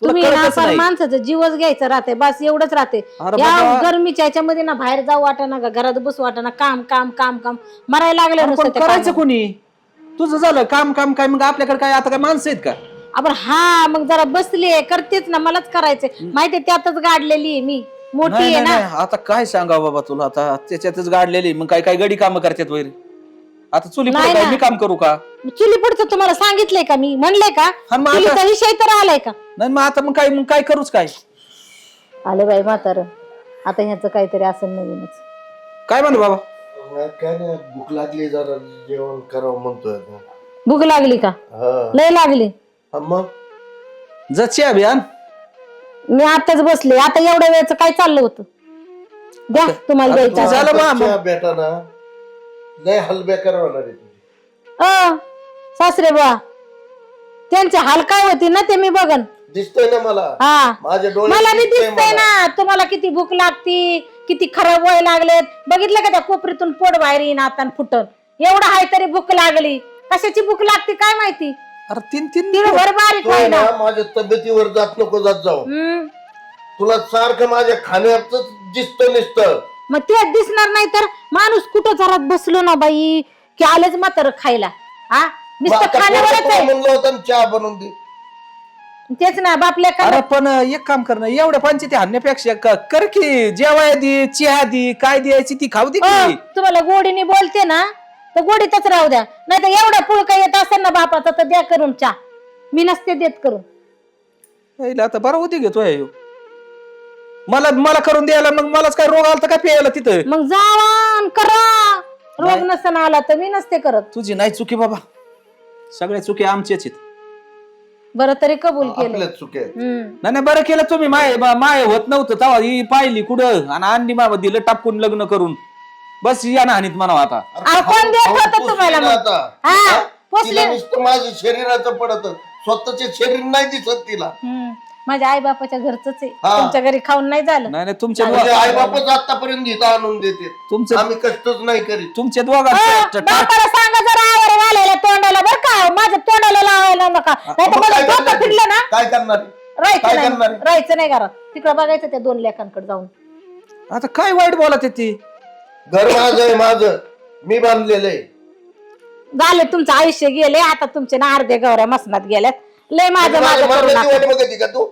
तुम्ही ना फार माणसाचं जीवच घ्यायचं राहते बस एवढंच राहते या गरमीच्या याच्यामध्ये ना बाहेर जाऊ वाटाना का घरात बसू वाटाना काम काम काम काम मरायला लागलं करायचं कोणी तुझं झालं काम काम काय मग आपल्याकडे काय आता काय माणसं आहेत का आपण हा मग जरा बसली करतेच ना मलाच करायचंय माहितीये त्यातच गाडलेली आहे मी मोठी आहे ना आता काय सांगा बाबा तुला आता त्याच्यातच गाडलेली मग काय काय गडी कामं करतात वगैरे आता चुली पुढे मी काम करू का चुली पुढचं तुम्हाला सांगितलंय का मी म्हणलंय का चुलीचा विषय तर आलाय का नाही मग आता मग काय करूच काय आले बाई म्हातार आता ह्याचं काहीतरी असं नवीनच काय म्हणतो बाबा काय नाही भूक लागली जरा जेवण करावं म्हणतोय भूक लागली का लय लागली मग जची अभियान मी आताच बसले आता एवढ्या वेळचं काय चाललं होतं द्या तुम्हाला द्यायचं बेटा ना लय हलब्या करावं लागेल सासरे बा त्यांचे हाल काय होती ना ते मी बघन दिसतंय ना मला हा माझ्या मला बी दिसतंय ना तुम्हाला किती भूक लागती किती खराब वय लागलेत बघितलं का त्या कोपरीतून पोट बाहेर येईन आता फुटन एवढं आहे तरी भूक लागली कशाची भूक लागते काय माहिती अरे तीन भर बारीक आहे ना माझ्या तब्येतीवर जात नको जात जाऊ तुला सारखं माझ्या खाण्याच दिसतं नुसतं मग तेच दिसणार नाही तर माणूस कुठं घरात बसलो ना बाई की आलेच म्हातार खायला हा नुसतं खाण्यावरच आहे म्हणलं होतं चहा बनवून दे तेच ना बापल्या अरे पण एक काम कर ना एवढ्या पंचायती हाणण्यापेक्षा कर की जेवाय दे चहा दे काय द्यायची ती खाऊ दे की तुम्हाला गोडीने बोलते ना तर गोडीतच राहू द्या नाही तर एवढा पुळका येत असेल ना बापाचा तर द्या करून चहा मी नसते देत करून आता बरं होती घेतोय मला करून द्यायला मग मलाच काय रोग आला काय प्यायला तिथं मग जावा करा रोग नसताना आला तर मी नसते करत तुझी नाही चुकी बाबा सगळ्या चुकी आमच्याच आहेत बरं तरी कबूल केलं चुके नाही बरं केलं तुम्ही माय होत नव्हतं तेव्हा ही पाहिली कुठं आणि आणली बाबा दिलं टापकून लग्न करून बस या ना हानीत म्हणावं आता कोण देत होतं तुम्हाला माझं शरीराचं पडत स्वतःचे शरीर नाही दिसत तिला माझ्या आई बापाच्या घरच आहे तुमच्या घरी खाऊन नाही झालं नाही तुमच्या आई बापच आतापर्यंत घेता आणून देते तुमचं आम्ही कष्टच नाही करीत तुमच्या दोघांचं बापाला सांगा जरा आवर घालायला तोंडाला बरं का माझ्या तोंडाला लावायला नका नाही तर माझं डोकं फिरलं ना काय करणार राहायचं नाही घरात तिकडे बघायचं त्या 2 लेखांकडे जाऊन आता काय वाईट बोलत ती घर माझं आहे माझं मी बांधलेलं आहे झाले तुमचं आयुष्य गेले आता तुमचे ना अर्धे गवऱ्या मसनात गेल्यात लय माझं का तू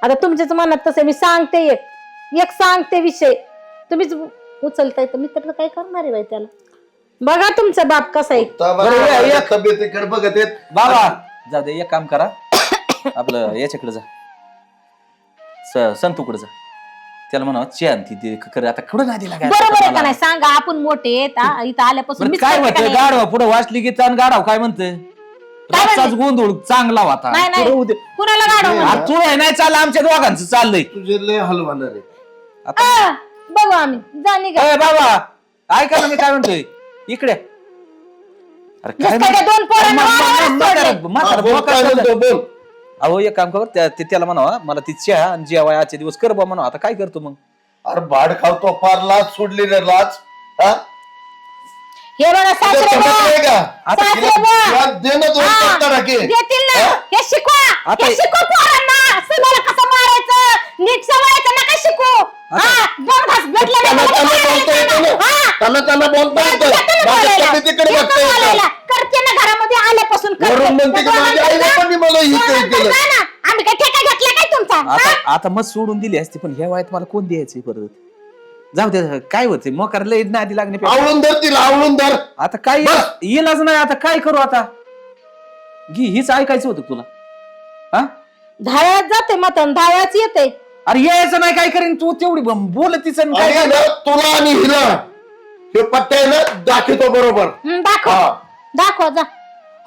आता तुमच्याच मनात तसं मी सांगते एक सांगते विषय तुम्हीच उचलताय तर मी तर काय करणार आहे बाई त्याला बघा तुमचा बाप कसा आहे तब्येतीकडे बघत येत बाबा जाऊ दे एक काम करा आपलं याच्याकडे जा संतूकडे जा त्याला म्हणा चॅन आता कुठं नाही दिला बरोबर आहे का नाही सांगा आपण मोठे इथं आल्यापासून काय म्हणतं गाढवा पुढे वाचली की गाढव काय म्हणतं रातचाच गोंधळ चांगला होता कुणाला गाडव तू नाही चाललं आमच्या दोघांचं चाललंय तुझे लय हलवाणार आहे बघू आम्ही जा निघा बाबा ऐका ना मी काय म्हणतोय इकडे अहो एक काम कर त्याला म्हणावा मला ती चहा आणि जेवाय आजचे दिवस कर बा म्हणावं आता काय करतो मग अरे भाड खावतो फार लाज सोडली रे लाज हे बघा सासरे देतील ना हे शिकवा पोरांना सुनाला कसं मारायचं नीट सवयचं नका शिकू करते ना घरामध्ये आल्यापासून आम्ही काय ठेका घेतला काय तुमचा आता मग सोडून दिली असते पण ह्या वयात मला कोण द्यायचे परत जाऊ दे काय होते मोकार लय आधी लागणे आवळून धर तिला आवळून धर आता काय येईलच नाही आता काय करू आता हीच ऐकायचं होतं तुला हा धावत जाते मतन धावच येते अरे यायचं नाही काय करेन तू तेवढी बोलतीच तुला आणि हिला हे पट्टे ना दाखवतो बरोबर दाखवा जा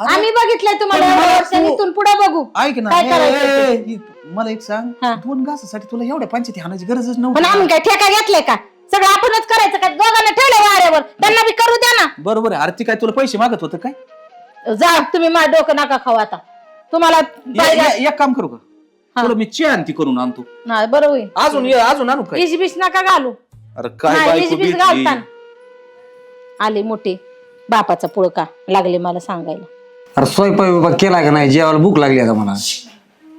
आम्ही बघितलंय तुम्हाला इथून पुढे बघू ऐक ना मला एक सांग 2 घासासाठी तुला एवढ्या पंचायती हाणायची गरजच नव्हती पण आम्ही काय ठेका घेतलाय का सगळं आपणच करायचं का दोघांना ठेवलं वाऱ्यावर त्यांना बी करू द्या ना बरोबर आहे आरती काय तुला पैसे मागत होतं काय जा तुम्ही माझं डोकं नका खाऊ आता तुम्हाला एक काम करू का तुला मी चॅन ती करून आणतो बरं होईल अजून आणू का इजबीस नका घालू अरे काय इजबीस घालताना आले मोठे बापाचा पुळका लागले मला सांगायला अरे स्वयंपाक केला का नाही जेवायला भूक लागली आता मला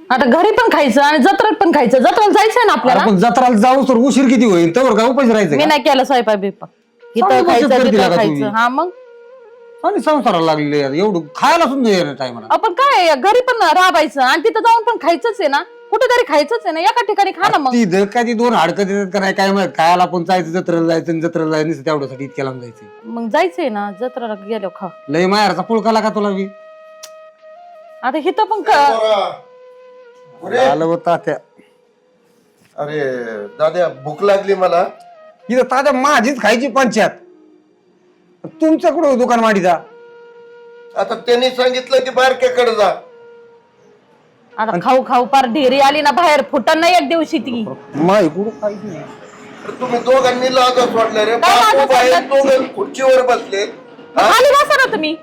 आता घरी पण खायचं आणि जत्रेत पण खायचं. जत्रेला जायचंय ना आपल्याला. आपण जत्राला जाऊ तर उशीर किती होईल तर काय उपाशी राहायचं मी का? नाही केलं स्वयंपाक बिपाक. इथं चांगली बचत खायचं करते तिथं का खायचं. तुम्ही? हा मग आणि संसाराला लागलेले यार, एवढं खायला सुद्धा येणार टायमाला. आपण काय घरी पण राबायचं आणि तिथं जाऊन पण खायचंच आहे ना. कुठेतरी खायचंच आहे ना. एका ठिकाणी खा ना मग. ती जर काय ती 2 हाडकं देतात का नाही काय माहित. खायला आपण जायचं जत्रेला जायचं आणि जत्रेला जायचं नुसतं तेवढ्यासाठी इतक्या लांब जायचं. मग जायचंय ना जत्रेला गेलो खा. लय माहेरचा पुळकाला का तुला बी आता इथं पण अरे आलं होता त्या अरे दादा भूक लागली मला. इथं ताज्या माझीच खायची पंचायत. तुमच्या कुठं दुकान माडीचा? आता त्यांनी सांगितलं की बारक्याकडे जा. आता खाऊ खाऊ पार ढेरी आली ना बाहेर. फुटन नाही एक दिवशी ती. माय कुठं खायची नाही. तर तुम्ही दोघांनी लाजा सोडल्या रे. काय लाजा बापू बाहेर सोडल्या? दोघं खुर्चीवर बसले. खाली बसा ना तुम्ही.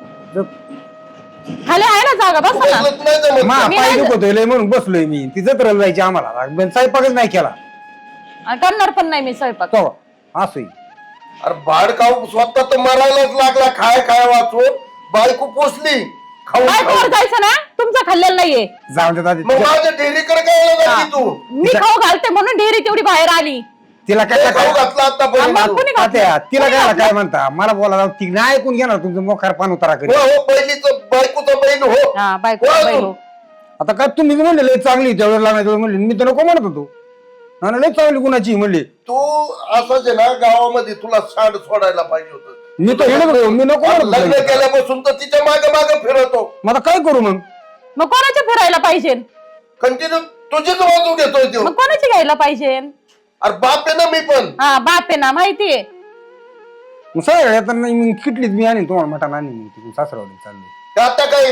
खाली आहे ना जागा बसा ना. बसलत नाही जमत. मा मी पाय नाही- दुखतोय लय म्हणून बसलोय मी. ती जत्रेला जायची आम्हाला स्वयंपाकच नाही केला. आणि करणार पण नाही मी स्वयंपाक. तो असं अरे भाडकाऊ स्वतः तर मरायलाच लागला. खाय खाय वाचून बायको पोचली खाऊन काय खाऊन. जायचं ना. तुमचं खाल्लेलं नाहीये. जाऊन देतात मग माझ्या डेअरीकडे काय लागली तू? मी खाऊ घालते म्हणून ढेरी तेवढी बाहेर आली. तिला ते काय खाऊ घातला मग आतापर्यंत. कोणी घातलं? तात्या, तिला काय काय म्हणता मला बोला ती नाही ऐकून घेणार तुमचं मोकार पान उतारा करी. हो हो पहिलीच बायकोचा बहीण हो. हा बायको हो, बायको. आता काय तुम्ही म्हणले लय चांगली त्यावेळेला लागणार म्हणले मी तर नको म्हणत होतो. आणि लय चांगली गुणाची म्हणले. तू असंच आहे ना गावामध्ये तुला साड सोडायला पाहिजे होतं. मी तर म्हणत होतो मी नको म्हणत लग्न होतो. केल्यापासून तर तिच्या मागे मागे फिरवतो. मग आता काय करू मग? मग कोणाच्या फिरायला पाहिजे. कंटिन्यू तुझीच बाजू घेतोय तो. मग कोणाची घ्यायला पाहिजे. अरे बाप आहे ना मी पण. हा बाप आहे ना माहितीये. मग सगळ्या आता नाही मग किटलीत मी आणि तुम्हाला मटण आणि मग तिकडून सासरवाडी चाललोय. आता काय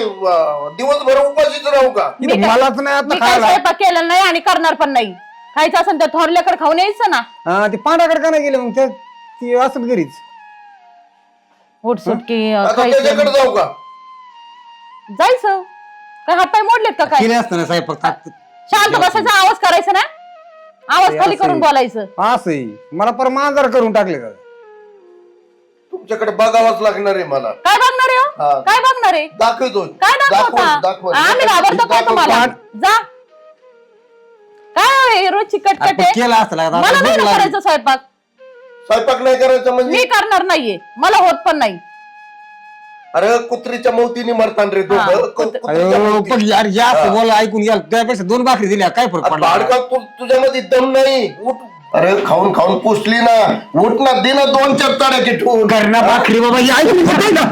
दिवसभर उपाशीच राहू का? इथं मलाच नाही आता मी काय खायला. स्वयंपाक केला नाही आणि करणार पण नाही. खायचं असेल तर थोरल्याकडे खाऊन यायचं ना. हा ते पांढराकडे का नाही गेले मग ते असत घरीच. उठसुटकी आता खायचं त्याच्याकडे जाऊ का? जायचं. काय हातपाय मोडलेत का काय. केले असतं ना स्वयंपाक. शांत बसायचा आवाज करायचा ना. आवाज खाली करून बोलायचं. असं मला पर मांजर करून टाकले का? तुमच्याकडे बघावंच लागणार आहे मला. काय बघणार आहे हो? हा. काय बघणार आहे. दाखवतो. काय दाखवता दाखव. आम्ही घाबरतो काय तुम्हाला. जा काय हे रोजची कटकट आपण आहे. केला असतं लागत. मला आता नाही भूक ना लागली. करायचं स्वयंपाक. स्वयंपाक नाही करायचं मी म्हणजे? करणार नाहीये. मला होत पण नाही. अरे कुत्रीच्या मौतीने मरतान रे हा, दोघं. कुत्रे- कुत्रीच्या अरे, मौतीने. पण यार जास्त बोल ऐकून घ्या त्यापेक्षा 2 भाकरी दिल्या काय फरक अरे पडला? बाळका तुझ्यामध्ये दम नाही. उठ. अरे खाऊन खाऊन पुसली ना. उठ ना दे ना 2-4 ताड्या की ठेवून. घरना भाकरी बाबा ही ऐकून घेताय ना?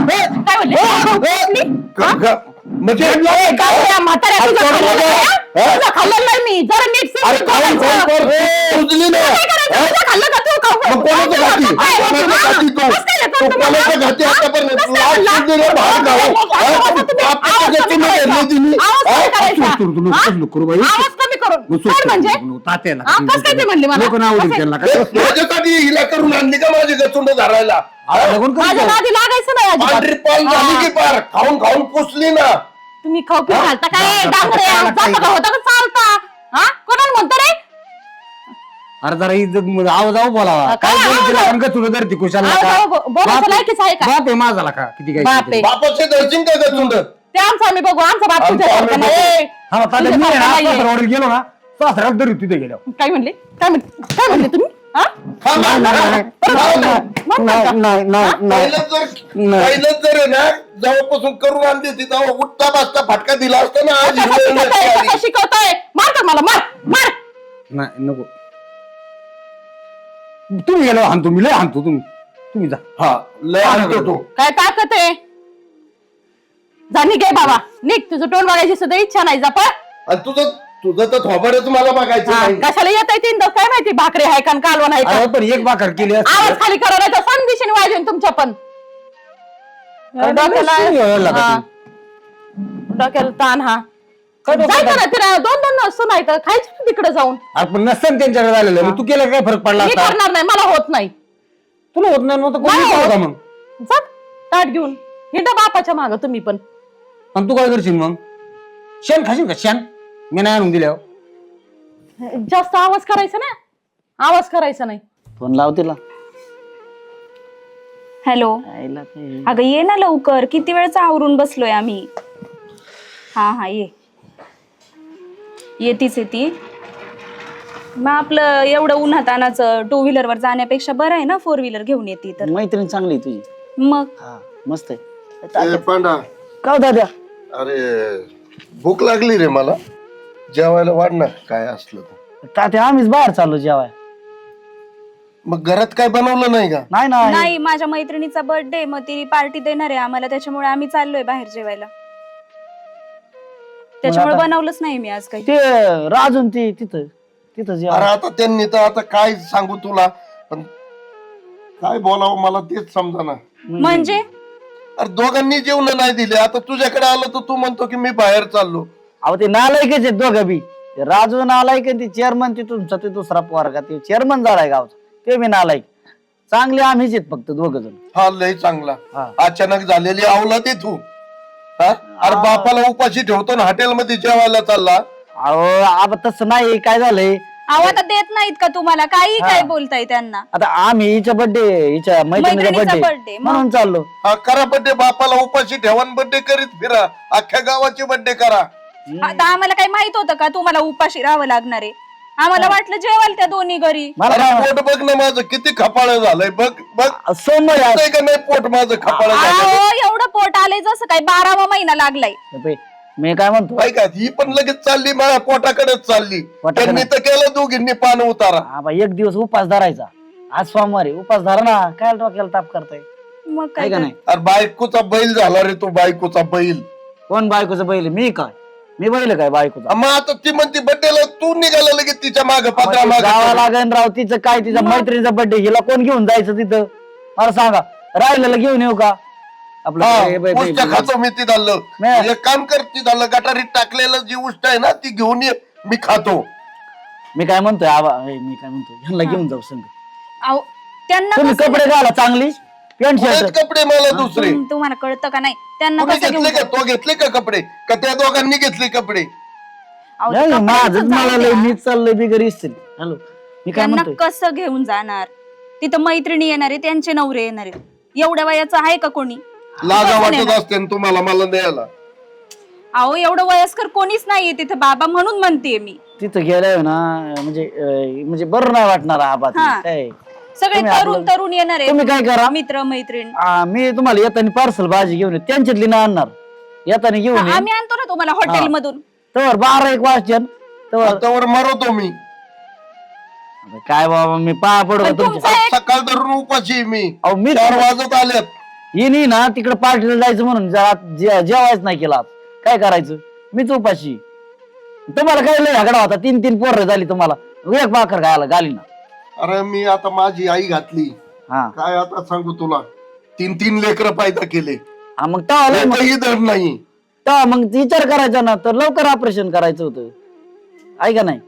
काय म्हणले. म्हणजे काय या म्हाताऱ्या तुझं खाल्लेलं नाही, हा? तुझं खाल्लेलं नाही मी. जरा नीट अरे खाऊन खाऊन बोलायचं. पुजली ना. काय करायचं? तुझं खाल्लं का तू खाऊ? मग कोणाचं घाती? काय? कोणाचं घाती तू? कसं काय तू करतो कोणाचं मला? घाती आतापर्यंत? कसं काय लाज म्हणला? सुद्धा नाही बाहेर जाऊ. आवाज हा? तुम्ही- बापाच्या आवाज घरची कमी नाही करायचा. दिली. आवाज कमी हा? करायचा. हा? करू बाई. आवाज कमी करून. मग काय सोड म्हणजे करू. तात्याला हा, कसं काय ते म्हणले मला? लोकं नाव कसं देतील काय? त्यांना काय? माझ्यासाठी हिला करून आणली का माझी गचुंड धरायला? अरे, लगून करू माझ्या जाऊ. नादी लागायचं नाही अजिबात. पांढरी पाल झाली की पार खाऊन खाऊन पुसली ना. तुम्ही खाऊ पिऊ घालता काय जा- डांगरे जा- जाता का होता का चालता. हा कोणाला म्हणतो रे. अरे जरा इज्जत आवाज बोलावा. काय काय आवाज? बोलत अंग तुझं धरती कुशाला आवाज का? बोलायचं बाप- लायकीच आहे का? बाप आहे माझा का किती काय बाप आहे. बापाचे दर्शन का गचुंड? ते आमचं आम्ही बघू. आमचा बाप आमचं तुझ्यासारखा आम्ही नाही. हा तात्या मी तुझ्यासारखा ना नाहीये. सासरवाडीत गेलो ना सासऱ्याला धरी तिथे गेलो. काय म्हणले काय म्हणले तुम्ही. हा? हा, नाही, नाही, नाही. म्हणता का? नाही नाही नाही पहिलंच जर आहे ना जेव्हापासून करून आणली होती तेव्हा उठता बसता फटका दिला असता ना. आज कसं हिरवळ नसती शिकवताय? आली. कसं शिकवताय. मार का मला मार मार. नाही नको. तुम्ही गेलो हाणतो मी लय हाणतो तुम्ही जा. हा लय आणतो तू. काय ताकद आहे. जा निघ बाबा निघ. तुझं तोंड बघायची सुद्धा इच्छा नाही. जा पळ. आणि तुझं तर थोबाडच मला बघायचं हा, नाही. कशाला येत आहे तीन काय माहिती. भाकरी आहे का कालवण आहे का. अरे पण एक भाकर केली असती. आवाज खाली करा नाही तर सण दिशेने वाजवेन तुमच्या पण. अरे डोक्याला लय व्हायला लागला हा. डोक्याला ताण हा. जायचं ना तिला 2-2 सून आहे तर खायचं ना तिकडे जाऊन. आपण नसतं त्यांच्याकडे झालेलं मग तू केलं काय फरक पडला मी असता? करणार नाही. मला होत नाही. तुला होत नाही मग तर कोणी नाही करू का होत. मग? जा ताट घेऊन हिंडा बापाच्या माग तुम्ही पण. आणि तू काय करशील मग शेण खाशील का शेण मी नाही आणून दिल्यावर. जास्त आवाज करायचा ना. आवाज करायचा नाही. फोन लाव तिला. हॅलो अगं ये ना लवकर. किती वेळचा आवरून बसलोय आम्ही. हा हा ये येतीच येते. मग आपलं एवढं उन्हातानाचं 2 व्हीलरवर जाण्यापेक्षा बरं आहे ना 4 व्हीलर घेऊन येते तर. मैत्रीण चांगली आहे तुझी. मग हा मस्त आहे. ए, पांडा का दादा? अरे भूक लागली रे मला, जेवायला वाढ ना काय असलं तर. तात्या आम्हीच बाहेर चाललो जेवाय. मग घरात काय बनवलं नाही का? नाही ना नाही, माझ्या मैत्रिणीचा बर्थडे, मग ती पार्टी देणार आहे आम्हाला, त्याच्यामुळे आम्ही चाललोय बाहेर जेवायला. त्याच्यामुळे आता- बनवलंच नाही मी आज काही. ते राजून ती तिथं जेवा. अरे आता त्यांनी तर आता काय सांगू तुला, पण काय बोलावं मला तेच समजा. म्हणजे अरे दोघांनी जेवण नाही दिले, आता तुझ्याकडे आलं तर तू म्हणतो की मी बाहेर चाललो. अहो ते नालायकच आहेत दोघं बी. ते राजू नालायक आणि ते चेअरमन ते तुमचा ते दुसरा पोरगा ते चेअरमन झालाय गावचा, ते बी नालायक. चांगले आम्हीच आहेत फक्त दोघ जण. हा लय चांगला. हा. अचानक झालेली अवलाद आहे तू. हा? अरे बापाला उपाशी ठेवतो ना हॉटेलमध्ये जेवायला चालला. अहो आता तसं नाही, काय झालंय अहो आता देत नाहीत का तुम्हाला काही? हा. काय बोलताय त्यांना? आता आम्ही हिच्या हिच्या मैत्रिणीचा मैत्रिणीचा बर्थडे birthday, मग? म्हणून चाललो. हा करा बड्डे, बापाला उपाशी ठेवा बड्डे करीत फिरा, अख्ख्या गावाची बड्डे करा. आता आम्हाला काही माहित होतं का तुम्हाला उपाशी राहावं लागणार आहे? आम्हाला वाटलं जेवाल त्या दोन्ही घरी. मला अरे काय पोट बघ ना माझं किती खपाळ झालंय, बघ बघ. सोमवार आहे आज. दिसतंय का नाही पोट माझं खपाळ झालं? अहो एवढं पोट आलंय जसं काय 12वा महिना लागलाय. बाई, मी काय म्हणतो ऐका ही पण लगेच चालली माझ्या पोटाकडेच चालली. पोटाकडे? त्यांनी तर केलं दोघींनी पान उतारा. हा बाई, एक दिवस उपास धरायचा. आज सोमवार आहे, उपास धरा ना. काय डोक्याला ताप करताय? मग काय काय का तर. नाही? अरे बायकोचा बैल झाला रे तू, बायकोचा बैल. कोण बायकोचं बैल? मी काय? मी बैल काय बायकोचा? मग आता ती म्हणते बड्डेला तू निघाला लगेच तिच्या माग पत्रा मग ते जावं माग. लागेल राव. तिचं काय, तिच्या मैत्रिणीचा बर्थडे, हिला कोण घेऊन जायचं तिथं? मला सांगा. राहिलेलं घेऊन येऊ का आपलं? ए, बाई, बाई, बाई. खातो मी ती झालं. नाही. एक काम कर, ती झालं गटारीत टाकलेलं जी उष्ट आहे ना ती घेऊन ये, मी खातो. मी काय म्हणतोय मी काय म्हणतोय, ह्यांना घेऊन जाऊ संग. अहो त्यांना तुम्ही कसं- कपडे घाला चांगली, पॅन्ट कोणीच शर्ट. कपडे मला दुसरे तुम्हाला कळतं का नाही? त्यांना कोणी कसं घेऊन घेतले का? तो घेतले का कपडे? का त्या दोघांनी घेतले कपडे? अहो, नाही, कपड्यांचं माझं मला जाऊ लय द्या. मीच चाललंय बिगर इस्त्री. हॅलो, मी काय त्यांना म्हणतोय, कसं घेऊन जाणार? तिथं मैत्रिणी येणार आहे, त्यांचे नवरे येणार आहेत. एवढ्या वयाचं आहे का कोणी? लाजा कसं वाटत नेणार? असते ना तुम्हाला मला द्यायला. अहो एवढं वयस्कर कोणीच नाहीये तिथे बाबा, म्हणून म्हणते मी. तिथं गेल्यावर ना म्हणजे बरं नाही वाटणार आबाद. हा. काय सगळे तुम्ही तरुण आपलं- तरुण येणार तुम्ही काय करा, आहेत, मित्र मैत्रीण. मी तुम्हाला येताना पार्सल भाजी घेऊन येतो, त्यांच्यातली नाही आणणार. येताना घेऊन ये. आम्ही आणतो ना तुम्हाला हॉटेल मधून. तर 12-1 वाजन तर त्यावर मरतो मी. काय बाबा, मी पाया पडतो पण तुमच्या. तुमचं एक- सकाळ धरून उपाशी आहे मी. अहो मी 4 वाजत आल्यात. येणी ना तिकडे पार्टीला जायचं म्हणून जेवायच नाही केला आज. काय करायचं, मीच उपाशी. तुम्हाला काय लय झगडा होता, 3 पोरं झाली तुम्हाला, एक भाकर खायला घाली ना. अरे मी आता माझी आई घातली, हा काय आता सांगू तुला, 3 लेकरं पैदा केले. हा, मग तेव्हा एकही धड नाही. मग विचार करायचा ना, तर लवकर ऑपरेशन करायचं होतं. आहे का नाही?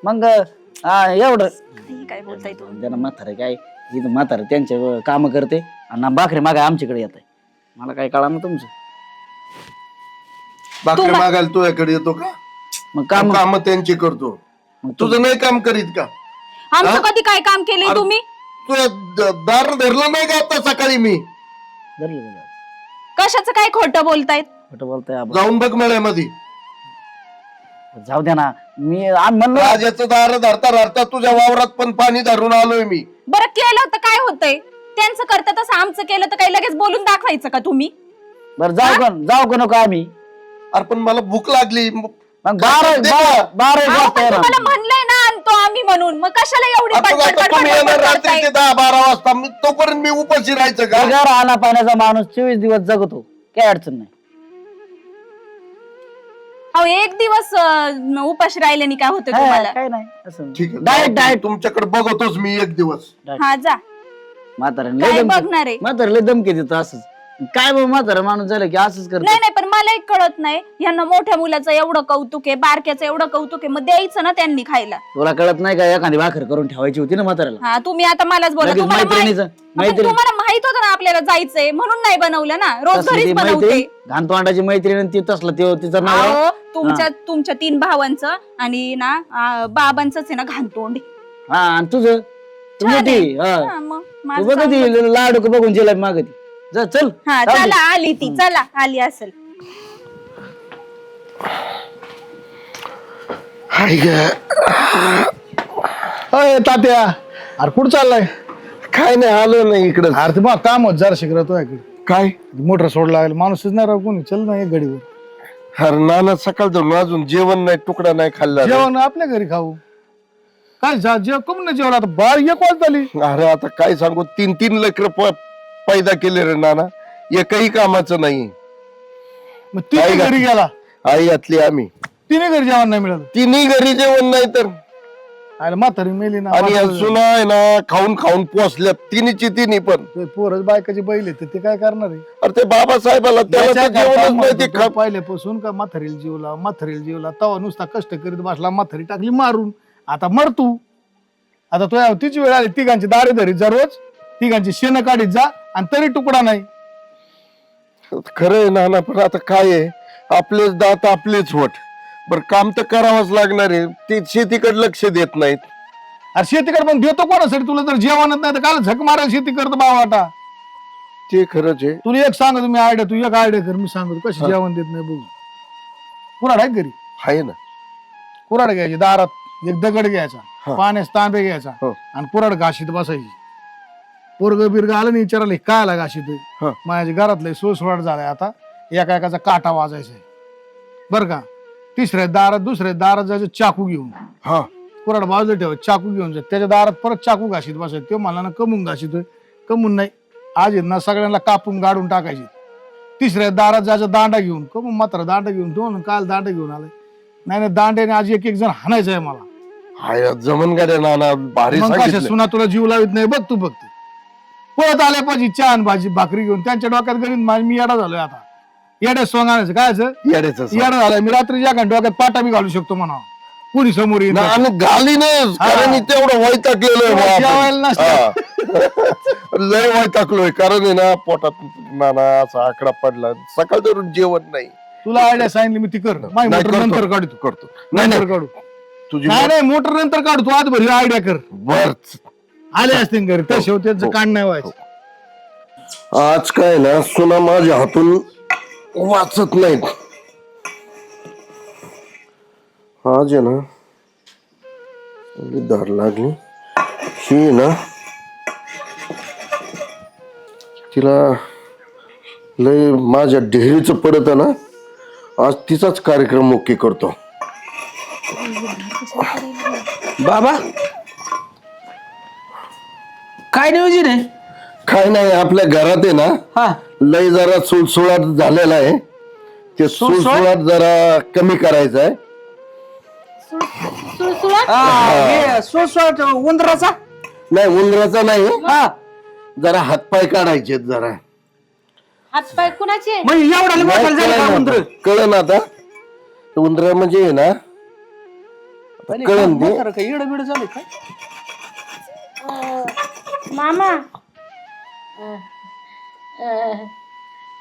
मग एवढं हे काय बोलताय तुम्ही? त्यांना म्हातारे काय, इथं म्हातारे त्यांचे काम करते आणि भाकरी मागाय आमच्याकडे येत आहे. मला काय कळा ना तुमचं. भाकरी मागायला तुझ्याकडे येतो का? मग काम काम त्यांची करतो, मग तुझं नाही काम करीत का? आमचं कधी काय काम केलंय तुम्ही? तुझ्या दार धरलं नाही का आता सकाळी मी? धरलं का? कशाचं काय खोटं बोलतायत? खोटं बोलताय आपण. जाऊन बघ मळ्यामध्ये. जाऊ द्या ना, आम्ही म्हणलो राजाचं दार धरता धरता तुझ्या वावरात पण पाणी धरून आलोय मी. बरं केलं तर काय होतंय? त्यांचं करता तसं आमचं केलं तर काही लगेच बोलून दाखवायचं का तुम्ही? बरं जाऊ का नको आम्ही. अरे पण मला भूक लागली. मग 12 अहो, पण तुम्हाला म्हणलंय ना आणतो आम्ही म्हणून, मग कशाला एवढी आता बडबड आता तुम्ही येणार करताय? रात्रीचे 10-12 वाजता, तोपर्यंत मी उपाशी राहायचं का? राहणा पाण्याचा माणूस 24 दिवस जगतो, काय अडचण नाही. अहो एक दिवस उपाशी राहिल्याने काय होतं तुम्हाला? काय नाही असं. ठीक आहे, डायरेक्ट तुमच्याकडे बघतोच मी एक दिवस. हा जा. म्हाताऱ्याने काय लय धमकी, बघणार आहे? म्हाताऱ्याला लय धमकी देतो असंच. काय बाबा, म्हातारा माणूस झालं की असंच करतो. नाही नाही, पण मलाही कळत नाही, यांना मोठ्या मुलाचं एवढं कौतुक आहे, बारक्याचं एवढं कौतुक आहे, मग द्यायचं ना त्यांनी खायला. तुला कळत नाही का, एखादी भाकर करून ठेवायची होती ना म्हाताऱ्याला. हा तुम्ही आता मलाच बोला. लगेच तुम्हाला मैत्रिणी तुम्हाला माहित होतं ना आपल्याला जायचंय, म्हणून नाही बनवलं ना. रोज तसली घरीच ती बनवते. मैत्रीण, घाणतोंडाची मैत्रीण आणि ती तसलं तिचं नाव. अहो, तुमच्या 3 भावांचं आणि ना बाबांचंच आहे ना घाणतोंड. हा, आणि तुझं तू छान मोठी, आहे. हा. हा, मग तू माझं बघ चांगलं. ती लाडू का बघून जिलाबी मागती. जा चल. हा जाऊ दे. चला आली ती, चला आली असेल. हाय ग. अय तात्या, अरे कुठं चाललाय? काय नाही आलो नाही इकडं. अरे ते मग काम होत जरा शिकतो इकडे. काय मोटर सोड लागेल, माणूसच नाही राव कोणी. चल ना एक गाडीवर. अरे नाना सकाळ धरून अजून जेवण नाही, तुकडा नाही खाल्ला रे. जेवण आपल्या घरी खाऊ. काय जेव कम नाही जेवण आता 12-1 झाली. अरे आता काय सांगू, 3 लेकरं पैदा केले रे नाना, एकही कामाचं नाही. मग तिने घरी गेला, आई यातली आम्ही तिने घरी जेवण नाही मिळालं. तिन्ही घरी जेवण नाही तर. अरे म्हातारी मेली ना. आणि या सुना आहे ना खाऊन खाऊन पोचल्यात तिन्ही पण. ते पोरच बायकाची बैल आहे ते काय करणार आहे? अरे ते बाबासाहेबाला त्याला तर जेवणच नाही ते खा. पहिल्यापासून का म्हातारीला जीवला तवा नुसता कष्ट करीत बसला, म्हातारी टाकली मारून. आता मर तू. आता तो तिची वेळ आली, तिघांची दारे धरीत जा रोज, तिघांची शेण काढीत जा, आणि तरी तुकडा नाही. खरंय नाना, पण आता काय आहे, आपलेच दात आपलेच वट. बर काम तर करावंच लागणार आहे. ते शेतीकडे लक्ष देत नाहीत. अरे शेतीकडे पण देतो कोणासाठी? तुला जर जेवणच नाही तर काल झक मारायला शेती करतो बावाटा. ते खरंच आहे. तुला एक सांग, तुम्ही आयडिया, तू एक आयडिया कर, मी सांगतो कशी जेवण देत नाही बघू. कुऱ्हाड आहे घरी? आहे ना. कुऱ्हाड घ्यायची, दारात एक दगड घ्यायचा, पाण्यास तांबे घ्यायचा, हो. आणि कुऱ्हाड घाशीत बसायची. पोरग बिरग आलं नाही विचारायला काय आला घाशीत? हा. माझ्या घरातलं सोसवाट झालाय आता, एका काटा वाजायचा आहे बरं का. तिसऱ्या दारात दुसऱ्या दारात जायचं चाकू घेऊन. हा कुऱ्हाड बाजूला ठेव, चाकू घेऊन जात, त्याच्या दारात परत चाकू घाशीत बसायचं. ते मला ना कमून घाशीतोय, कमून नाही, आज आहे ना सगळ्यांना कापून गाडून टाकायची. तिसऱ्या दारात जायचं दांडा घेऊन, कमून मात्र दांडा घेऊन, दोन काल दांडा घेऊन आलाय. नाही दांड्याने आज एक जण हाणायचं आहे मला. हाय जमन गाड्या नाना, भारी मग कशा सांगितलं. सुना तुला जीव लावित नाही बघ तू फक्त. पळत आल्या पाहिजे चहा आणि भाजी भाकरी घेऊन, त्यांच्या डोक्यात गणित मी येडा झालोय आता. येड्या सोंग आणायचं काय येड्याचं सांग. येडा झालाय मी. रात्री या डोक्यात पाटा बी घालू शकतो म्हणा, कुणी समोर येईल. आणि घाली नाही, कारण मी तेवढं वैतागलेलोय बा आपण. जेवायला नसतं. हा. लय वैतागलोय, कारण आहे ना पोटात नाना असा आकडा पडला, सकाळ धरून जेवण नाही. तुला आयडिया सांगितली मी ती कर. माझी नाही, मोटर करतो. नंतर काढतो. करतो. नाही नंतर नाही काढू. तुझी नाही मोटर नंतर काढू, तू आज भरी आयडिया कर. बर आले असतील घरी त्या शेवट्याचं काढ नाही व्हायचं. आज काय ना सुना माझ्या हातून वाचत नाहीत. आज आहे ना धार लागली ही ना, तिला लय माझ्या डेअरीचं पडत ना, आज तिचाच कार्यक्रम ओके करतो. बाबा काय नियोजन आहे? काय नाही, आपल्या घरात आहे ना हा लय जरा सुळसुळाट झालेला आहे. ते सुळसुळाट जरा कमी करायचं आहे. सुळसुळाट उंदराचा? नाही उंदराचा नाही, हा जरा हातपाय काढायचे जरा. हातपाय कुणाचे? म्हणजे एवढा मोठा झाला का उंदर? कळन आता उंदरा म्हणजे आहे ना, कळन ते. इड बिड झाले काय? मामा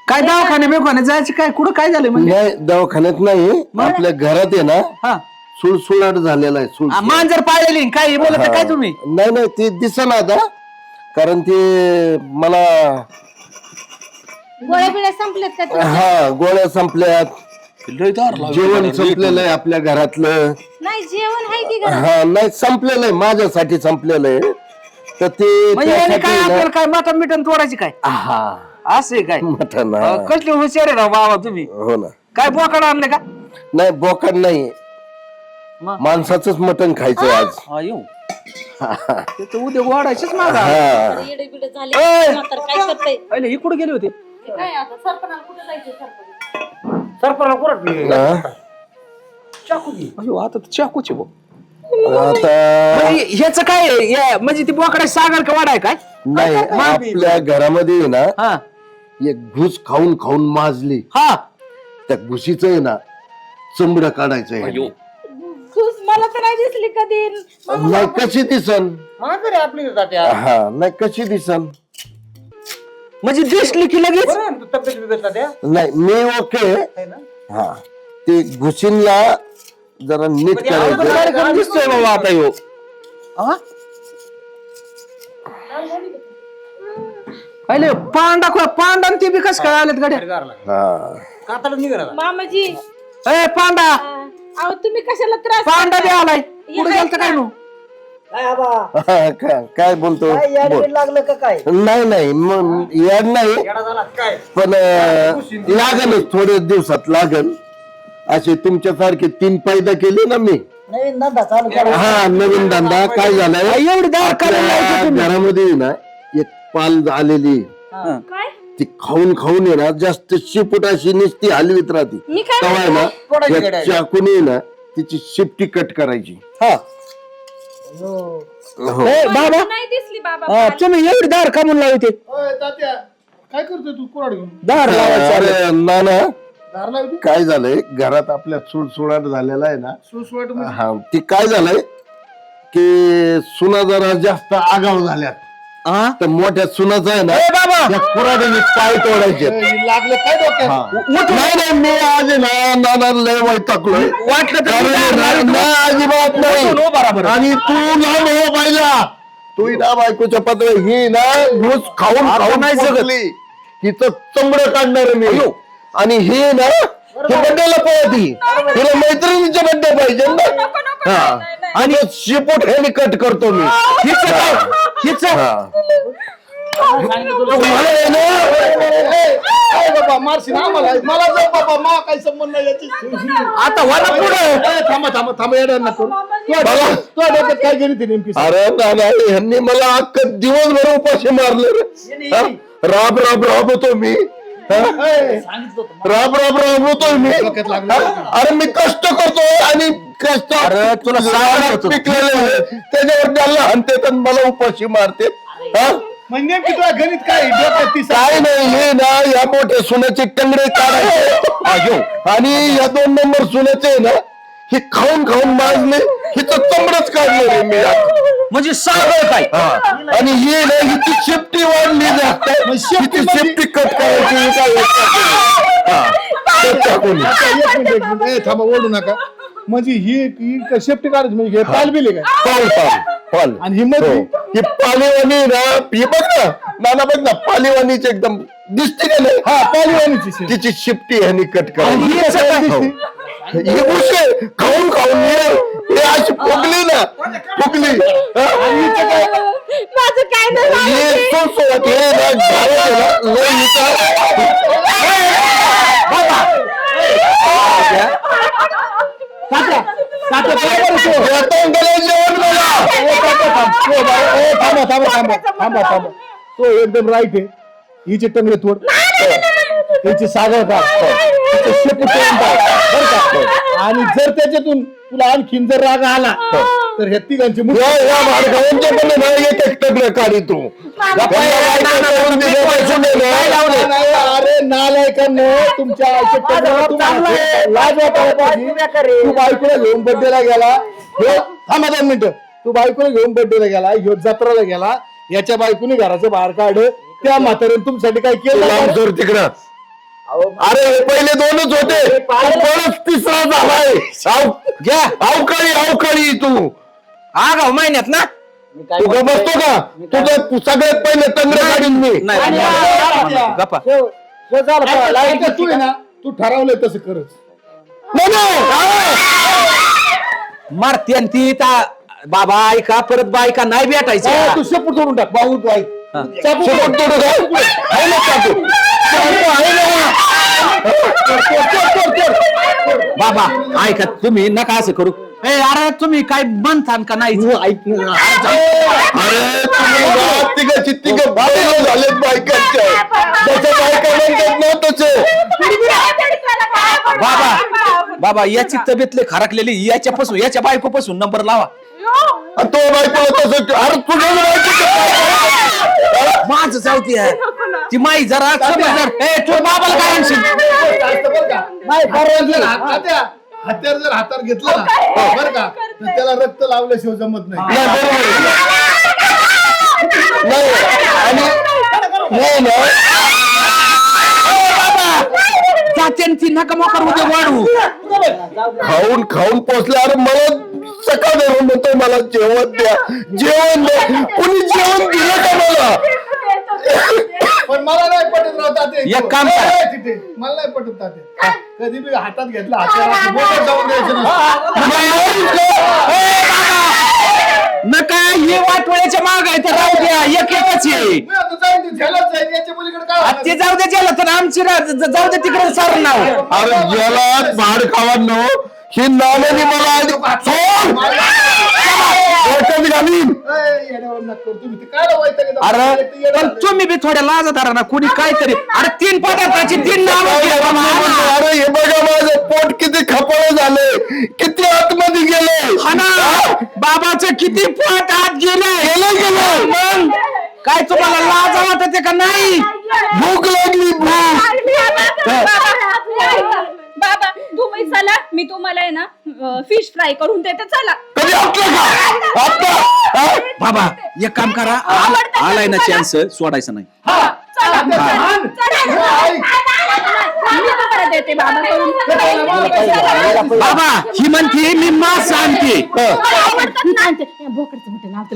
काय दवाखाने बिवाखाने जायचं काय? कुठं काय झालं म्हणजे? नाही दवाखान्यात नाही, आपल्या घरात आहे ना हा सुळसुळाट झालेला आहे. सुळसुळाट मांजर पाळलेली काय बोलत काय तुम्ही? नाही नाही ते दिसना आता, कारण ते मला गोळ्या बिळ्या संपलेत का तुझ्या? हा गोळ्या संपल्यात, जेवण संपलेलं आहे आपल्या घरातलं. नाही जेवण आहे की घरात? हा नाही संपलेलं आहे, माझ्यासाठी संपलेलं आहे. तर ते म्हणजे याने त्यासाठी काय ना- आपल्याला काय मटण मिटन तोडायची काय? हा असे काय? मटण, हा. कसले हुशार आहे राव बाबा तुम्ही. हो ना. काय बोकाड आणले का? नाही बोकड नाही, मग? माणसाचंच मटण खायचं आज. हा येऊ त्याचं उद्या वाढायचीच माझा. हा येडे बिडे झाले म्हातारं काय करतंय? पहिले ही कुठे गेले होते? काय आता सरपणाला कुठे जायचं सरपण? सरपणा कुठं? हा. चाकू घे. अयो आता तर चाकूचे भाऊ. आता ह्याच काय आहे? म्हणजे ती बोकडा सागर का वाढाय काय? नाही, आपल्या घरामध्ये आहे ना हा एक घुस खाऊन खाऊन माजली, हा त्या घुशीचं आहे ना चमडं काढायचं आहे. घुस मला तर नाही दिसली कधी. नाही कशी दिसन? हा नाही कशी दिसन? म्हणजे दिसली की लगेच नाही मी ओके. हा ते घुशींना जरा नीट करायचं. कार्यक्रम दिसतोय बाबा आता यो. पहिले पांडा पांडा ते बी कस काय आलेत गाड्या? हा मामाजी ए पांडा अहो तुम्ही कशाला त्रास पांडा बी करताय? आलाय हे कुठे आहेत गेलता काय ना? नो काय बोलतो बोल. लागलं का काय नाही मग याड नाही पण लागनच थोड्या दिवसात लागन. असे तुमच्यासारखे 3 पैदा केले ना मी. नवीन धंदा चालू हा नवीन धंदा काय झालाय एवढी दार आपल्या घरामध्ये ना एक पाल आलेली काय ती खाऊन आहे ना जास्त शिपूट अशी नुसती हलवीत राहते. मी काय तेव्हा म्हणते? ना या चाकूने ना तिची शिपटी कट करायची. हो बाबा नाही दिसली बाबा तुम्ही एवढी दार का म्हणून लावते ओय, तात्या काय करतोय तू कुराड घेऊन दार लावायचं अरे नाना दार लावते काय झालंय घरात आपल्या सुळसुळाट झालेला आहे ना. सुसवाट म्हणजे हा ती काय झालंय की सुना जरा जास्त आगाव झाल्यात. तर मोठ्या सुनाचा आहे ना त्या कुऱ्हाडीने पाय तोडायचे. लागलं काय डोक्यात नाही मी आज आहे ना नाना लय वैतागलोय. वाटलं अजिबात नाही. आणि तू ना हो पाहिला तू ना बायकोच्या पत्र ही ना घुस खाऊन नाही जगली. हिचं चमडं काढणार मी. आणि हे ना हे बड्डेला पळती तिला मैत्रिणीच्या बड्डे पाहिजे ना. हा आणि शिपूट ह्याने कट करतो मी. बाबा मारशी ना मला जाऊ बाबा मा काही संबंध नाही याची. आता वाला पुढे थांबा येणार नको तुझ्या डोक्यात काय गेली ती नेमकी अरे नाना ह्यांनी मला अख्ख दिवसभर उपाशी मारले रे. हा? राब होतो मी. हा? राब होतोय मी. हा? अरे मी कष्ट करतोय आणि कष्ट तुला पिकलेले त्याच्यावर त्याला आणते तर मला उपाशी मारते. हा? म्हणजे नेमकी तुझ्या गणित काय डोक्यात ती काय नाही हे ना या मोठ्या सुनाचे टंगडे काढायचे आणि या 2 नंबर सुनाचे ना हे खाऊन माजले हिचं चमडच काढलं रे मी. म्हणजे सागळ काय आणि हे ना हिची शेपटी वाढली जास्त. हिची शेपटी कट करायची थांबा ओढू नका. म्हणजे ही सेफ्टी काढायची म्हणजे पाल बिले काय पाल आणि हिंमत ही पालेवानी ना ही बघ ना नाना बघ ना पालेवानीची एकदम दिसते का नाही. हा पालीवानीची तिची शिपटी ह्यानी कट करायची. हे उशे खाऊन हे अशी फुगली ना फुगली. माझं काय नाही हे सोसोट हे ना घालत आहे ना लय थांबा तो एकदम राईट आहे. हिचे टंगडे तोड त्याची सागर का शेपू तोडून टाक बरं का. आणि जर त्याच्यातून तुला आणखीन जर राग आला तर ह्या तिघांची या भाडगावांच्या पण नाही एक टगडं काढी तू. अरे नालायकांनो तुमच्या लाज वाटायला पाहिजे. तू बायकोला घेऊन बर्थडेला गेला ह्यो थांबा 2 मिनिटं. तू बायकोला घेऊन बर्थडेला गेला ह्यो जत्राला गेला याच्या बायकोने घराच्या बाहेर काढ त्या म्हाताऱ्याने तुमच्यासाठी काय केलं तिकडं. अरे हे पहिले 2च होते परत 3रा झालाय. अवकाळी तू आगाव महिन्यात ना तू का बसतो का तुझं सगळ्यात पहिले तंगडे काढीन मी. गप्पा तू ना तू ठरवलंय तसं करच. मारती आणि ती बाबा ऐका परत बायका नाही भेटायचं. तू शेपूट सोडून टाक भाऊ तू ऐक शेपूट तोडू का? आहे ना चाकू? चाकू आहे ना? बाबा ऐका तुम्ही नका असं करू. अरे तुम्ही काय म्हणतान का नाही अरे तिघाची तिघ बायका झालेत बायकांच्या त्याच्या बायका म्हणतात ना तसे. बाबा याची तब्येत खराकलेली याच्या बायकोपासून नंबर लावा. तो बायको तसं अरे तुझ्या माझं जाऊती ती माई जरा तू बाबाला काय आणशील. हत्यार जर हातात घेतलं ना बरं का तर त्याला रक्त लावल्याशिवाय जमत नाही. ती नका मोकर उद्या वाढवू. खाऊन पोचल्यावर मला सकाळ धरून म्हणतो मला जेवण द्या कुणी जेवण दिलं का मला. पण मला नाही पटत राहता ते एक काम करा. तिथे मला नाही पटत ते कधी बी हातात घेतला हातात जाऊन द्यायचं नका हे वाटवळ्याच्या माग आहे तर राहू द्या एक एकच आहे मी आता जाईन ते झेलत जाईन याच्या मुलीकडे काय आ, ते जाऊ दे ज्याला तर आमची जाऊ दे तिकडे सर नाव अरे ज्याला भाड खावा नो ही नाल्याने मला आधी सोड! डोक्यात घालीन. तुम्ही ते काय लावायचं का? अरे पण तुम्ही बी थोड्या लाजत ना कुणी काहीतरी अरे 3 पदार्थाची 3 नाव अरे हे बघा माझं पोट किती खपळ झाले किती आतमध्ये गेले बाबाचं किती पोट आत गेलं गेलं मग काय तुम्हाला लाज वाटते का नाही भूक लागली भूक बाबा तुम्ही चला मी तुम्हाला आहे ना फिश फ्राय करून देते चला कधी आपलं का आता बाबा एक काम करा आलाय ना चान्स सोडायचं नाही चला मी तुम्हाला देते बाबा करून बाबा ही म्हणते मी मास आणते बोकडचं मटण आणते.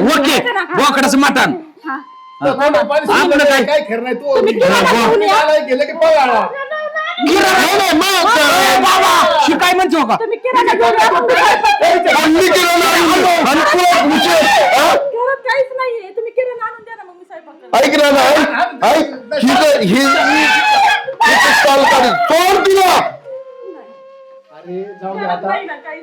ओके बोकडाचं मटण आपलं काय? काय खरं नाही तू गेलं की पळाला बाबा ही काय म्हणतो का काहीच नाहीये तुम्ही किराणा आणून द्या ना मग मी स्वयंपाक ऐक ना तोड तुला अरे जाऊ द्या आता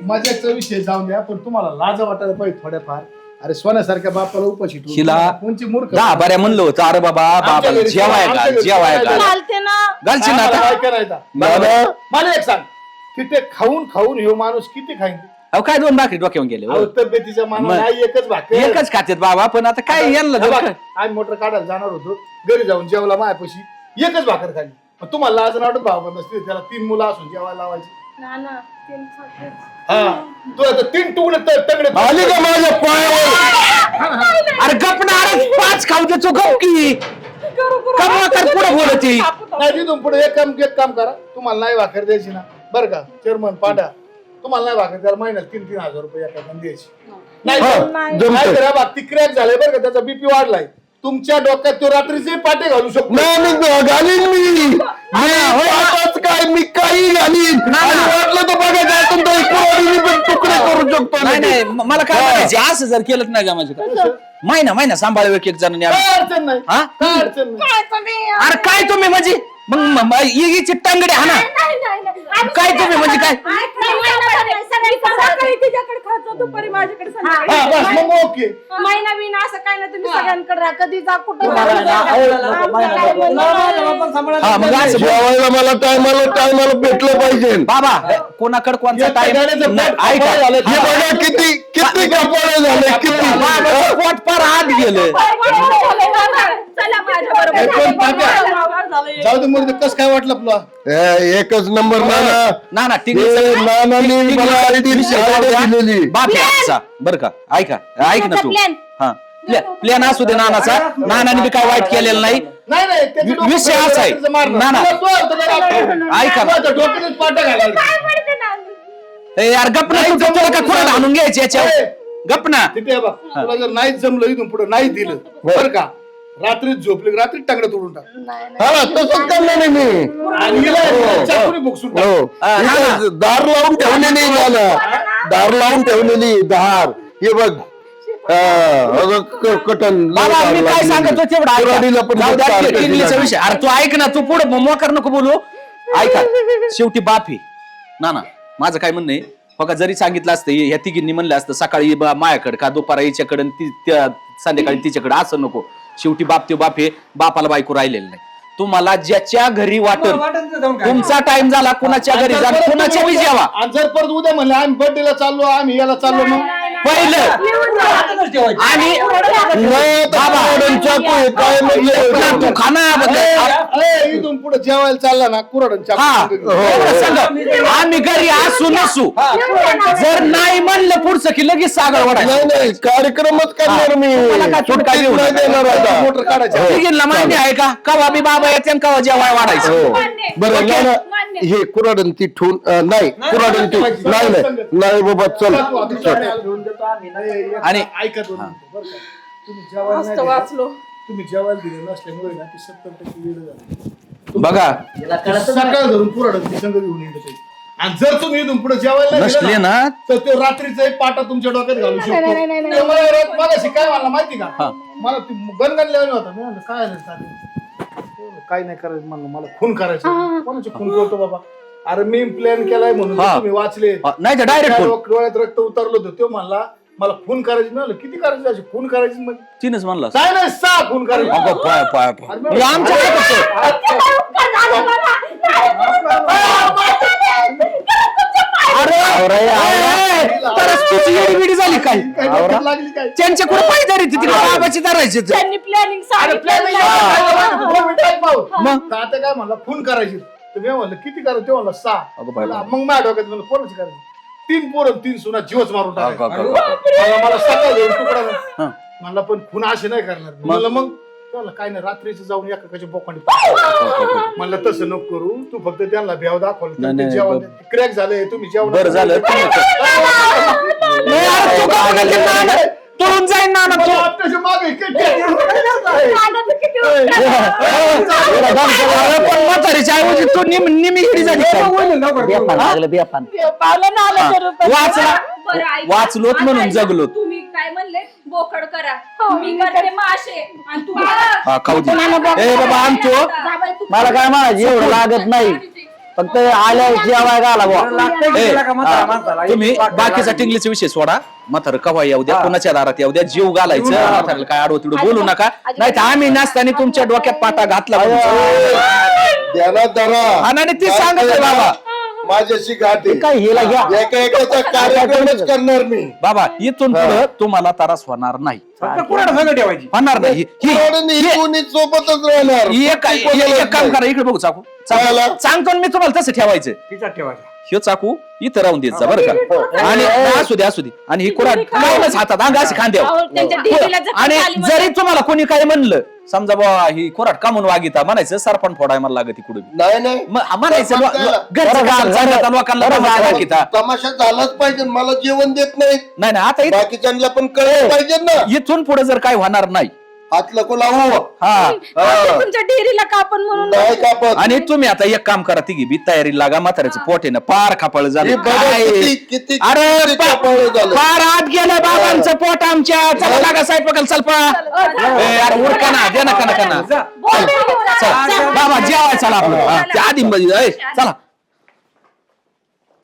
मजाचा विषय जाऊन द्या पण तुम्हाला लाज वाटायला पाहिजे थोड्याफार अरे सोन्यासारख्या बापाला उपाशी ठेवून हिला कोणची मूर्ख बऱ्या म्हणलं होतं अरे बाबा बाबा जेवाय का चालते ना घालशील ना आता काय करायचा मला एक सांग की ते खाऊन खाऊन हे माणूस किती खाईन अहो काय 2 भाकरी डोक्यावर गेले अहो, तब्येतीच्या मानाने मग. आई एकच भाकर एकच खात्यात बाबा पण आता काय यांना हा बघ, जर- आम्ही मोटर काढायला जाणार होतो घरी जाऊन जेवला मायापाशी एकच भाकर खाली पण तुम्हाला लाज वाटत भाव नसते त्याला 3 मुलं असून जेवायला लावायची हा तू आता 3 तुकडे तगडे आली का माझ्या पायावर अरे गपना अरे 5 खाऊ देतो गप की कमवा कर पुढे बोलती नाही तिथून पुढे एक काम करा तुम्हाला नाही भाकर द्यायची ना बरं का चेअरमन पांढरा तुम्हाला नाही भाकर त्याला महिन्यात 3,000 रुपये एका द्यायची नाही तर बा ती क्रॅक झाले बरं का त्याचा बीपी वाढलाय तुमच्या डोक्यात तो रात्रीचे पाटे घालू शकतो घालीन मी काय मी काही घालीन वाटलं तर बघा तुकडे करू शकतो नाही नाही मला काय म्हणायचं असं जर केलं नाही का माझं महिना सांभाळ एक जण काय अडचण नाही हा? काय अडचण नाही अरे काय तुम्ही म्हणजे मग इगीची टांगडे हा ना काय तुम्ही म्हणजे काय तिच्याकडे खातो दुपारी माझ्याकडे हा, बस मग ओके महिना बिना असं काय नाही तुम्ही सगळ्यांकडे राहा कधी जा कुठं हा मग असं बोल. जेवायला मला टायमाला भेटलं पाहिजे बाबा कोणाकडे कोणचा टाइम ऐका हे बघा किती कपाळे झाले किती बाबाचं पोट पार आत गेलं चला माझ्या जाऊ दे मुर्दे कस काय वाटलं तुला एकच नंबर ना बापी आजचा बर का ऐका ऐक ना तू हा प्लॅन असू दे नानाचा नानाने बी काय वाईट केलेलं नाही विषय असा आहे नाना ऐका ना ए यार गपना तुला का खुराड आणून घ्यायची याच्यावर गपना तुला जर नाही जमलं इथून पुढे नाही दिलं बरं का रात्रीच झोपले रात्री टांगडं तोडून टाक हा तसंच करणार नाही मी आणि हिला चाकूने बुकसून टाक. दार लावून ठेवलेली मला दार लावून ठेवलेली दार हे बघ कटन बाबा मी काय सांगतो तेवढं ऐका. जाऊ द्या, टिंगलीचा विषय अरे तू ऐक ना तू पुढे मोकर नको बोलू ऐका शेवटी बाफी ना माझं काय म्हणणं आहे बघा जरी सांगितलं असतं ह्या तिघींनी म्हणलं असतं सकाळी मायाकडे का दुपारा हिच्याकडे संध्याकाळी तिच्याकडे असं नको शेवटी बाप ते बाप हे बापाला बायको राहिलेलं नाही तुम्हाला ज्याच्या घरी वाटत तुमचा टाइम झाला कुणाच्या घरी जा कुणाच्या बी जेवा आणि जर परत उद्या म्हणलं आम्ही बर्थडेला चाललो आम्ही याला चाललो मग पहिलं आणि तू खाना इथून पुढे जेवायला चालला ना कुऱ्हाड आम्ही घरी असू नसू जर नाही म्हणलं पुढचं की लगेच सागर वाढायचं नाही कार्यक्रमच करणार मी मोटर काढायचं मान्य आहे का कवा बी बाबा येते कवा जेवाय वाढायचं बरं हे कुऱ्हाडन ती ठेवून नाही कुऱ्हाडन ती नाही बाबा चल आणि ऐकत तुम्ही जेवायला दिले नसल्यामुळे ना ती 70% वेळ झाली बघा सकाळ धरून कुऱ्हाडन ती संघ घेऊन येत आणि जर तुम्ही इथून पुढे जेवायला गेले नसले ना तर ते रात्रीचा एक पाटा तुमच्या डोक्यात घालू शकतो ते मला मगाशी काय म्हणला माहिती का मला ती गणगण लावली होता मी म्हणलं काय झालं चालेल काय नाही करायचं म्हणलं मला खून करायचं कोणाची खून करतो बाबा अरे मी प्लॅन केलाय म्हणून तुम्ही वाचले नाही तर डायरेक्ट डोळ्यात रक्त उतरलं होतं तो म्हणला मला खून करायची म्हणलं किती करायची अशी खून करायची म्हणजे तीनच म्हणला काय नाही 6 खून करायची अगं पाय पाय पाय. अरे हे आमच्या काय करतो? तरच तुझी एडीबिडी झाली काय काय डोक्यात लागली काय त्यांच्या कुठे पाहिजे तरी तिकडे बाबाची धरायची त्यांनी प्लॅनिंग अरे plan नाही केलं. 2 मिनिटं ऐक भाऊ. मग? तात्या काय म्हणला खून करायची तर मी म्हणलं किती करायचं ते म्हणलं 6 अगं बाय बाय. मग माझ्या डोक्यात म्हणलं कोणाची करायची 3 पोरं 3 सुना जीवच मारून अगं, अगं, टाकायचा मला सकाळ घेऊन तुकडा हं. म्हणला पण खून असे नाही करणार म्हणलं मग म्हणलं काय नाही रात्रीचं जाऊन एकाच्या बोकांडी म्हणलं तसं नको करू तू फक्त त्यांना भ्याव दाखवलं नाही, जेवण क्रॅक झालंय तुम्ही जेवण बरं झालं नाही, अरे तू का बघायला नाना? तोडून जाईन ना तू आपल्याच्या मागे अरे पण म्हातारीच्या ऐवजी तू निमी हिडी झाली काय? बेपान लागलं बेपान वाचला बरं, ऐका. वाचलोत म्हणून आता ऐका. जगलोत. तुम्ही काय म्हणले बोकड करा मी करते मासे आणि तू हा, खाऊ दे. ए बाबा आणतो मला काय म्हणायचं एवढं लागत नाही फक्त आल्यावर जेवाय घाला बुवा ए, तुम्ही बाकीचा टिंगलीचा विषय सोडा म्हातारं कवा येऊ द्या कोणाच्या दारात येऊ द्या जीव घालायचं म्हातारला काय आडवं तिडवं बोलू नका नाही तर आम्ही नसताना तुमच्या डोक्यात पाटा घातला त्याला धरा आणि ती सांगत आहे बाबा माझ्याशी गाठ आहे. काय हिला घ्या एका एकाचा कार्यक्रमच करणार मी बाबा इथून पुढे तुम्हाला त्रास होणार नाही होणार नाही कोणी सोबतच राहणार एक काम करा इकडे बघू चाकू चालेल. सांगतो ना मी तुम्हाला तसं ठेवायचं ह्यो चाकू इथं राहून देत जा बरं का आणि असू दे आणि ही कुराड लावूनच हातात अंग अशी खांद्यावर आणि जरी तुम्हाला कोणी काय म्हणलं समजा बाबा ही कोराट कामून वागिता म्हणायचं सरपण फोडाय मला लागत कुठे नाही नाही म्हणायचं लोकांना वागिता. तमाशा झालाच पाहिजे मला जेवण देत नाही नाही नाही आता बाकीच्यांना पण कळलं पाहिजे ना इथून पुढे जर काय होणार नाही हात लको लावू हा तुमच्या डेअरीला कापण म्हणून नाही कापत आणि तुम्ही आता एक काम करा तिघी बी तयारी लागा म्हाताऱ्याचं पोट आहे ना पार खापळ झालं हे बघा काय? किती अरे किती खापळ झालं. पार आत गेलं बाबांचं पोट आमच्या चला लागा साहेब पकल चलपा अरे उरका ना दे ना का ना चला बाबा जेवाय चला आपलं हा, ते आधी चला